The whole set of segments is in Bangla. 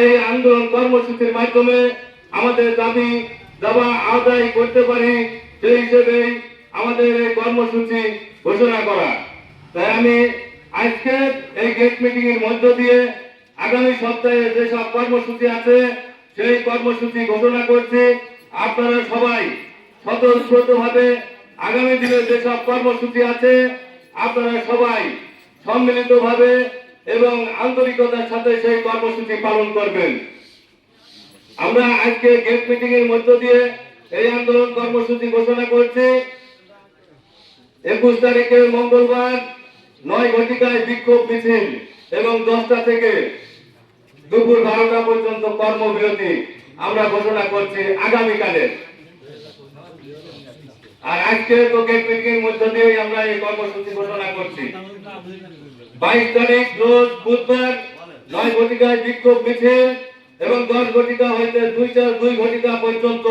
এই আন্দোলন কর্মসূচির মাধ্যমে আমাদের দাবি দাবা আদায় করতে পারি, সেই হিসেবে আমাদের এই কর্মসূচি ঘোষণা করা। তাই আমি আজকে এই গেট মিটিং এর মধ্য দিয়ে আগামী সপ্তাহে যেসব কর্মসূচি আছে সেই কর্মসূচি ঘোষণা করছি। আপনারা সবাই স্বতঃস্ফূর্তভাবে আগামী দিনে যেসব কর্মসূচি আছে আপনারা সবাই সম্মিলিতভাবে এবং আন্তরিকতার সাথে সেই কর্মসূচি পালন করবেন। আমরা আজকে গেট মিটিং এর মধ্য দিয়ে এই আন্দোলন কর্মসূচি ঘোষণা করছি। 21 তারিখে মঙ্গলবার 9 ঘটিকায় বিক্ষোভ মিছিল এবং 10টা থেকে দুপুর 12টা পর্যন্ত কর্মবিরতি আমরা ঘোষণা করছি আগামীকালের। আর আজকে তো গেট মিটিং এর মধ্য দিয়ে আমরা এই কর্মসূচি ঘোষণা করছি। 22 তারিখ রোজ বুধবার 9 ঘটিকায় বিক্ষোভ মিছিল এবং 10 ঘটিকা হইতে 2 ঘটিকা পর্যন্ত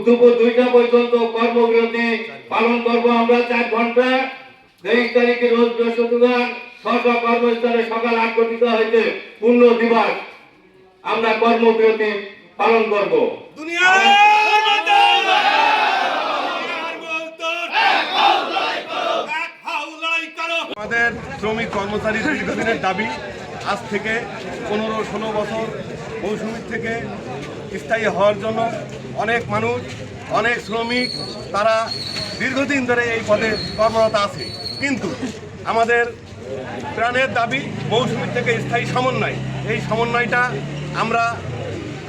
দুপুর 2টা পর্যন্ত কর্মবিরতি পালন করব আমরা 4 ঘন্টা। 23 তারিখে রোজ বৃহস্পতিবার স্ব কর্মস্থলে সকাল 8 ঘটিকা হইতে পূর্ণ দিবস আমরা কর্মবিরতি পালন করব। আমাদের শ্রমিক কর্মচারী দীর্ঘদিনের দাবি আজ থেকে 15-16 বছর মৌসুমীর থেকে স্থায়ী হওয়ার জন্য অনেক মানুষ, অনেক শ্রমিক তারা দীর্ঘদিন ধরে এই পদে কর্মরত আছে। কিন্তু আমাদের প্রাণের দাবি মৌসুমীর থেকে স্থায়ী সমন্বয়। এই সমন্বয়টা আমরা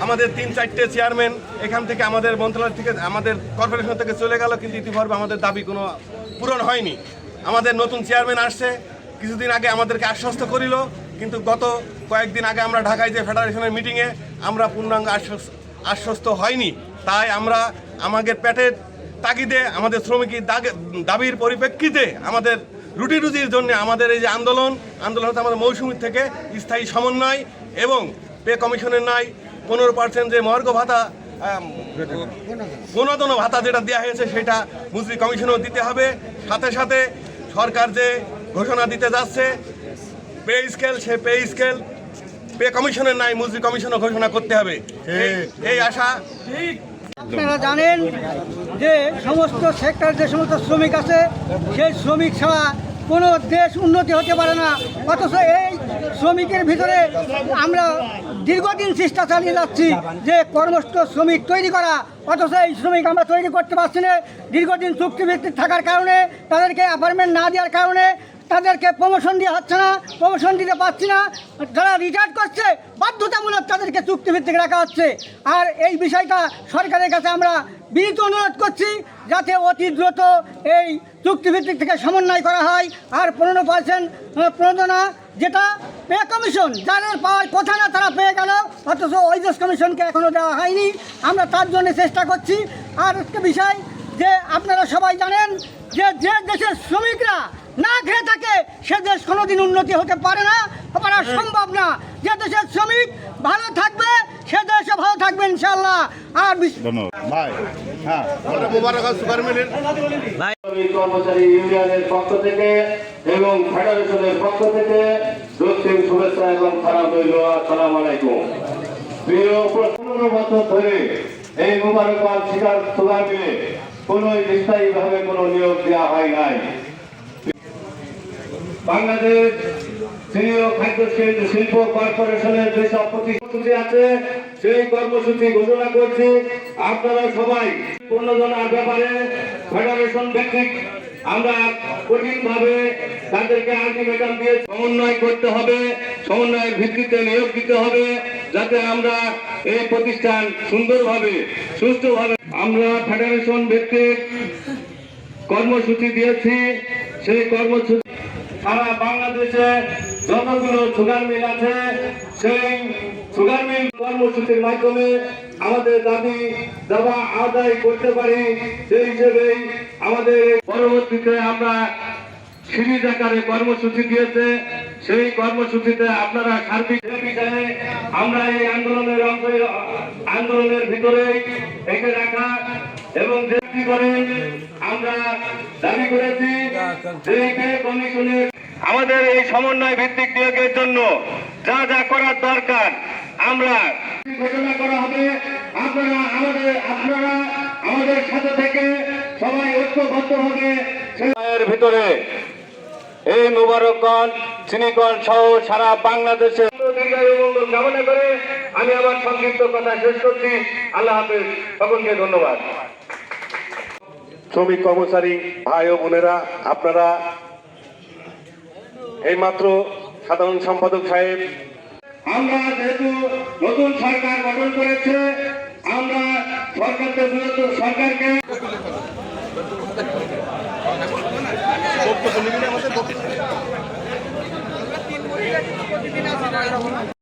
আমাদের 3-4টে চেয়ারম্যান এখান থেকে আমাদের মন্ত্রণালয় থেকে আমাদের কর্পোরেশন থেকে চলে গেল, কিন্তু ইতিপূর্বে আমাদের দাবি কোনো পূরণ হয়নি। আমাদের নতুন চেয়ারম্যান আসছে, কিছুদিন আগে আমাদেরকে আশ্বস্ত করিল, কিন্তু গত কয়েকদিন আগে আমরা ঢাকায় যে ফেডারেশনের মিটিংয়ে আমরা পূর্ণাঙ্গ আশ্বস্ত হয়নি। তাই আমরা আমাদের পেটের তাগিদে আমাদের শ্রমিকের দাবির পরিপ্রেক্ষিতে আমাদের রুটি রুজির জন্য আমাদের এই যে আন্দোলন হচ্ছে আমাদের মৌসুমীর থেকে স্থায়ী সমন্বয় এবং পে কমিশনের নাই 15% যে মর্গ ভাতা প্রণোদন ভাতা যেটা দেওয়া হয়েছে সেটা মজুরি কমিশনও দিতে হবে। সাথে সাথে সরকার যে ঘোষণা দিতে যাচ্ছে পে স্কেল, সে পে স্কেল পে কমিশনের নাই মজুরি কমিশনও ঘোষণা করতে হবে, এই আশা। আপনারা জানেন যে সমস্ত সেক্টর যে সমস্ত শ্রমিক আছে সেই শ্রমিক ছাড়া কোনো দেশ উন্নতি হতে পারে না। অথচ এই শ্রমিকের ভিতরে আমরা দীর্ঘদিন চেষ্টা চালিয়ে যাচ্ছি যে কর্মস্থ শ্রমিক তৈরি করা, অথচ এই শ্রমিক আমরা তৈরি করতে পারছি না। দীর্ঘদিন চুক্তিভিত্তিক থাকার কারণে, তাদেরকে অ্যাপার্টমেন্ট না দেওয়ার কারণে তাদেরকে প্রমোশন দেওয়া হচ্ছে না, প্রমোশন দিতে পারছি না। যারা রিটায়ার্ড করছে বাধ্যতামূলক তাদেরকে চুক্তিভিত্তিক রাখা হচ্ছে। আর এই বিষয়টা সরকারের কাছে আমরা বিনীত অনুরোধ করছি যাতে অতি দ্রুত এই চুক্তিভিত্তিক থেকে সমন্বয় করা হয়। আর 15% প্রণোদনা যেটা পে কমিশন যাদের পাওয়ার কথা না তারা পেয়ে গেল, অথচ ওয়েজেস কমিশনকে এখনও দেওয়া হয়নি। আমরা তার জন্য চেষ্টা করছি। আর একটা বিষয় যে আপনারা সবাই জানেন যে যে দেশের শ্রমিকরা না খেয়ে থাকে সে দেশ কোনোদিন উন্নতি হতে পারে না, করা সম্ভব না। যে দেশের শ্রমিক ভালো থাকবে সে দেশে ভালো থাকবে ইনশাআল্লাহ। আর কর্মচারী ইউনিয়নের পক্ষ থেকে এবং ফেডারেশনের পক্ষ থেকে দক্ষিণ শুভেচ্ছা এবং সালাম রইল। আসসালামু আলাইকুম। প্রিয় 15 বছর ধরে এই মুবারকবাদ শিকার সুগার মিলে কোনো স্থায়ীভাবে কোনো নিয়োগ দেওয়া হয় নাই। বাংলাদেশ সিনিয়র খাদ্য শিল্প কর্পোরেশনের যেসব প্রতিশ্রুতি আছে সেই কর্মসূচি ঘোষণা করছি। আপনারা সবাই প্রণোদনার ব্যাপারে ফেডারেশন ভিত্তিক আমরা কঠিনভাবে তাদেরকে আলটিমেটাম দিয়ে সমন্বয় করতে হবে, সমন্বয়ের ভিত্তিতে নিয়োগ দিতে হবে যাতে আমরা এই প্রতিষ্ঠান সুন্দরভাবে সুষ্ঠুভাবে আমরা ফেডারেশন ভিত্তিক কর্মসূচি দিয়েছি। সেই কর্মসূচি সারা বাংলাদেশে যতগুলো সুগার মিল আছে সেই সুগার মিল কর্মসূচির মাধ্যমে আমাদের দাবি দাবা আদায় করতে পারি, সেই হিসেবেই আমাদের পরবর্তীতে আমরা সিরিজ আকারে কর্মসূচি দিয়েছে। সেই কর্মসূচিতে আপনারা সার্বিক বিষয়ে আমরা এই আন্দোলনের ভিতরেই একে রাখা এবং যেটি করে আমরা দাবি করেছি যে কমিশনের আমাদের এই সমন্বয় ভিত্তিক নিয়োগের জন্য যা যা করার দরকার আমরা ঘোষণা করা হবে। আপনারা আমাদের সাথে থেকে সবাই ঐক্যবদ্ধ হবে। এর ভিতরে এই মুবারকগঞ্জ চিনিকল সহ সারা বাংলাদেশে দীর্ঘায়ু মঙ্গল কামনা করে আমি আমার সংক্ষিপ্ত কথা শেষ করছি। আল্লাহ হাফেজ, সকলকে ধন্যবাদ। শ্রমিক কর্মচারী ভাই ও বোনেরা, আপনারা এইমাত্র সাধারণ সম্পাদক সাহেব আমরা যেহেতু নতুন সরকার গঠন করেছে, আমরা সরকারকে